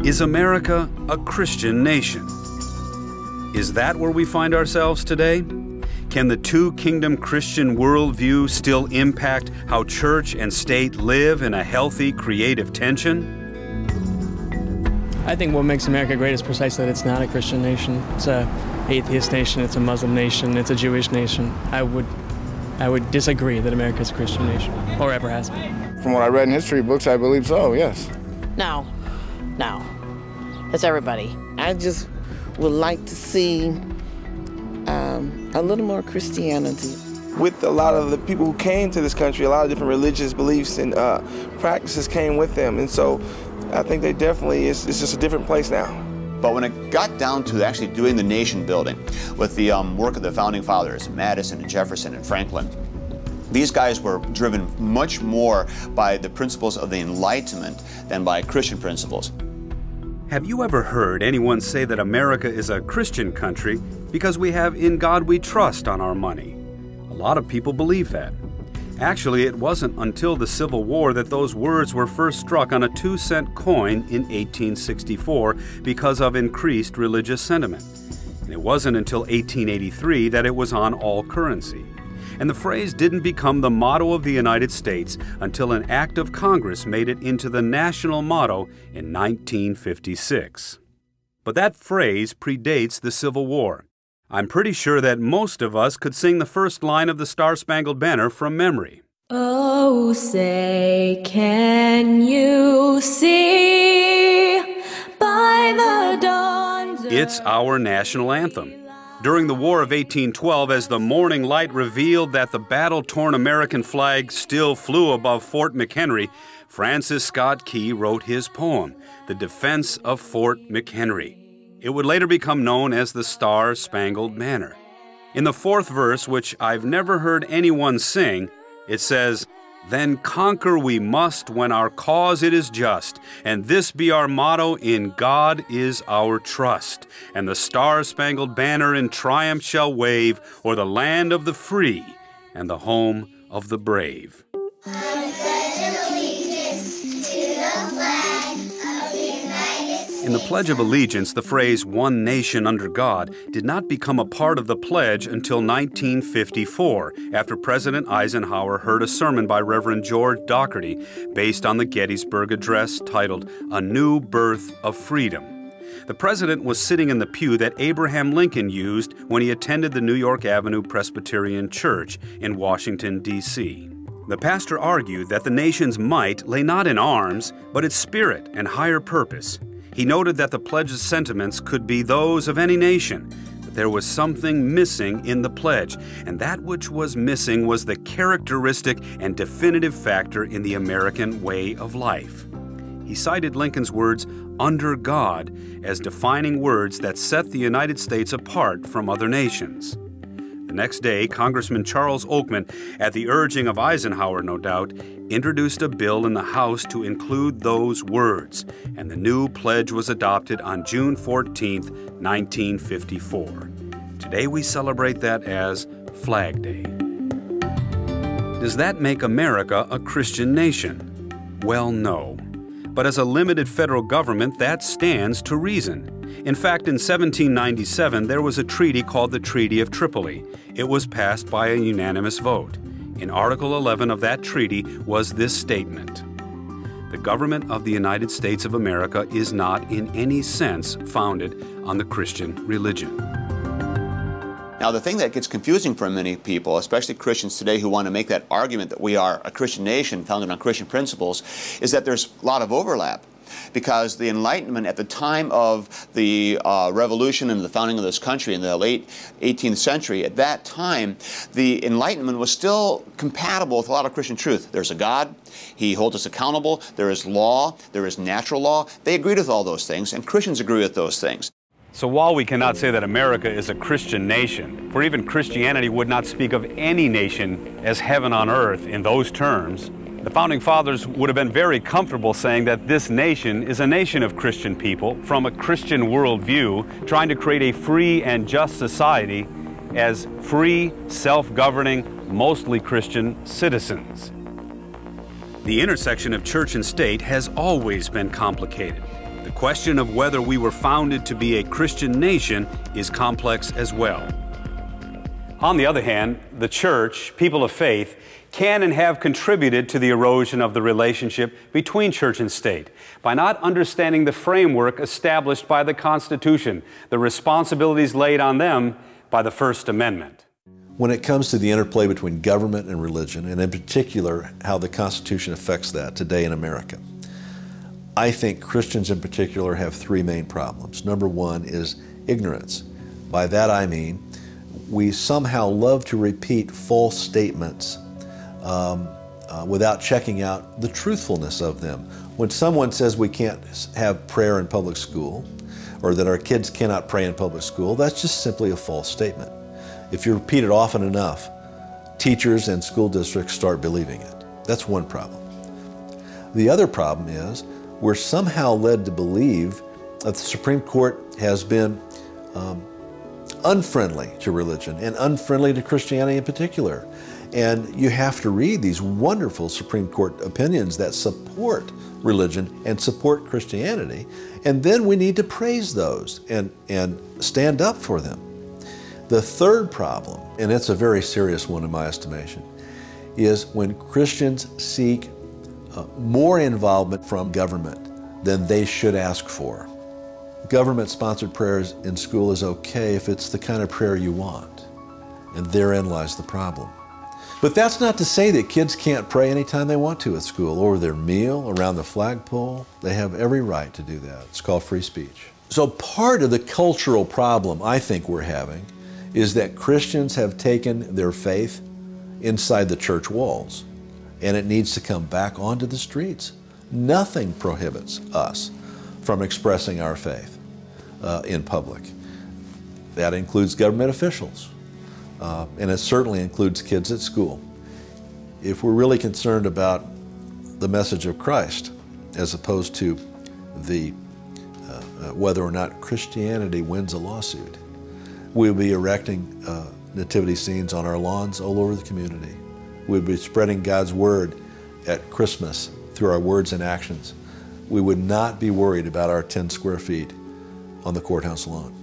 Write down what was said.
Is America a Christian nation? Is that where we find ourselves today? Can the two-kingdom Christian worldview still impact how church and state live in a healthy, creative tension? I think what makes America great is precisely that it's not a Christian nation. It's an atheist nation, it's a Muslim nation, it's a Jewish nation. I would disagree that America is a Christian nation, or ever has been. From what I read in history books, I believe so, yes. No. It's everybody. I just would like to see a little more Christianity. With a lot of the people who came to this country, a lot of different religious beliefs and practices came with them. And so I think they definitely, it's just a different place now. But when it got down to actually doing the nation building with the work of the founding fathers, Madison and Jefferson and Franklin, these guys were driven much more by the principles of the Enlightenment than by Christian principles. Have you ever heard anyone say that America is a Christian country because we have "In God We Trust" on our money? A lot of people believe that. Actually, it wasn't until the Civil War that those words were first struck on a 2-cent coin in 1864 because of increased religious sentiment. And it wasn't until 1883 that it was on all currency. And the phrase didn't become the motto of the United States until an act of Congress made it into the national motto in 1956. But that phrase predates the Civil War. I'm pretty sure that most of us could sing the first line of the Star-Spangled Banner from memory. Oh, say, can you see by the dawn's It's our national anthem. During the War of 1812, as the morning light revealed that the battle-torn American flag still flew above Fort McHenry, Francis Scott Key wrote his poem, The Defense of Fort McHenry. It would later become known as the Star-Spangled Banner. In the fourth verse, which I've never heard anyone sing, it says, "Then conquer we must when our cause it is just, and this be our motto, in God is our trust. And the Star-Spangled Banner in triumph shall wave o'er the land of the free and the home of the brave." In the Pledge of Allegiance, the phrase "one nation under God" did not become a part of the pledge until 1954, after President Eisenhower heard a sermon by Reverend George Dougherty based on the Gettysburg Address titled "A New Birth of Freedom." The president was sitting in the pew that Abraham Lincoln used when he attended the New York Avenue Presbyterian Church in Washington, D.C. The pastor argued that the nation's might lay not in arms, but its spirit and higher purpose. He noted that the pledge's sentiments could be those of any nation, but there was something missing in the pledge, and that which was missing was the characteristic and definitive factor in the American way of life. He cited Lincoln's words, "under God," as defining words that set the United States apart from other nations. The next day, Congressman Charles Oakman, at the urging of Eisenhower, no doubt, introduced a bill in the House to include those words, and the new pledge was adopted on June 14, 1954. Today we celebrate that as Flag Day. Does that make America a Christian nation? Well, no. But as a limited federal government, that stands to reason. In fact, in 1797, there was a treaty called the Treaty of Tripoli. It was passed by a unanimous vote. In Article 11 of that treaty was this statement: "The government of the United States of America is not in any sense founded on the Christian religion." Now, the thing that gets confusing for many people, especially Christians today who want to make that argument that we are a Christian nation founded on Christian principles, is that there's a lot of overlap. Because the Enlightenment at the time of the Revolution and the founding of this country in the late 18th century, at that time, the Enlightenment was still compatible with a lot of Christian truth. There's a God, He holds us accountable, there is law, there is natural law. They agreed with all those things, and Christians agree with those things. So while we cannot say that America is a Christian nation, for even Christianity would not speak of any nation as heaven on earth in those terms, the Founding Fathers would have been very comfortable saying that this nation is a nation of Christian people from a Christian worldview, trying to create a free and just society as free, self-governing, mostly Christian citizens. The intersection of church and state has always been complicated. The question of whether we were founded to be a Christian nation is complex as well. On the other hand, the church, people of faith, can and have contributed to the erosion of the relationship between church and state by not understanding the framework established by the Constitution, the responsibilities laid on them by the First Amendment. When it comes to the interplay between government and religion, and in particular how the Constitution affects that today in America, I think Christians in particular have three main problems. Number one is ignorance. By that I mean we somehow love to repeat false statements without checking out the truthfulness of them. When someone says we can't have prayer in public school, or that our kids cannot pray in public school, that's just simply a false statement. If you repeat it often enough, teachers and school districts start believing it. That's one problem. The other problem is we're somehow led to believe that the Supreme Court has been unfriendly to religion and unfriendly to Christianity in particular. And you have to read these wonderful Supreme Court opinions that support religion and support Christianity, and then we need to praise those and stand up for them. The third problem, and it's a very serious one in my estimation, is when Christians seek more involvement from government than they should ask for. Government-sponsored prayers in school is okay if it's the kind of prayer you want, and therein lies the problem. But that's not to say that kids can't pray anytime they want to at school, over their meal, around the flagpole. They have every right to do that. It's called free speech. So part of the cultural problem I think we're having is that Christians have taken their faith inside the church walls, and it needs to come back onto the streets. Nothing prohibits us from expressing our faith in public. That includes government officials, and it certainly includes kids at school. If we're really concerned about the message of Christ, as opposed to the whether or not Christianity wins a lawsuit, we'll be erecting nativity scenes on our lawns all over the community. We'll be spreading God's word at Christmas through our words and actions. We would not be worried about our 10 square feet on the courthouse lawn.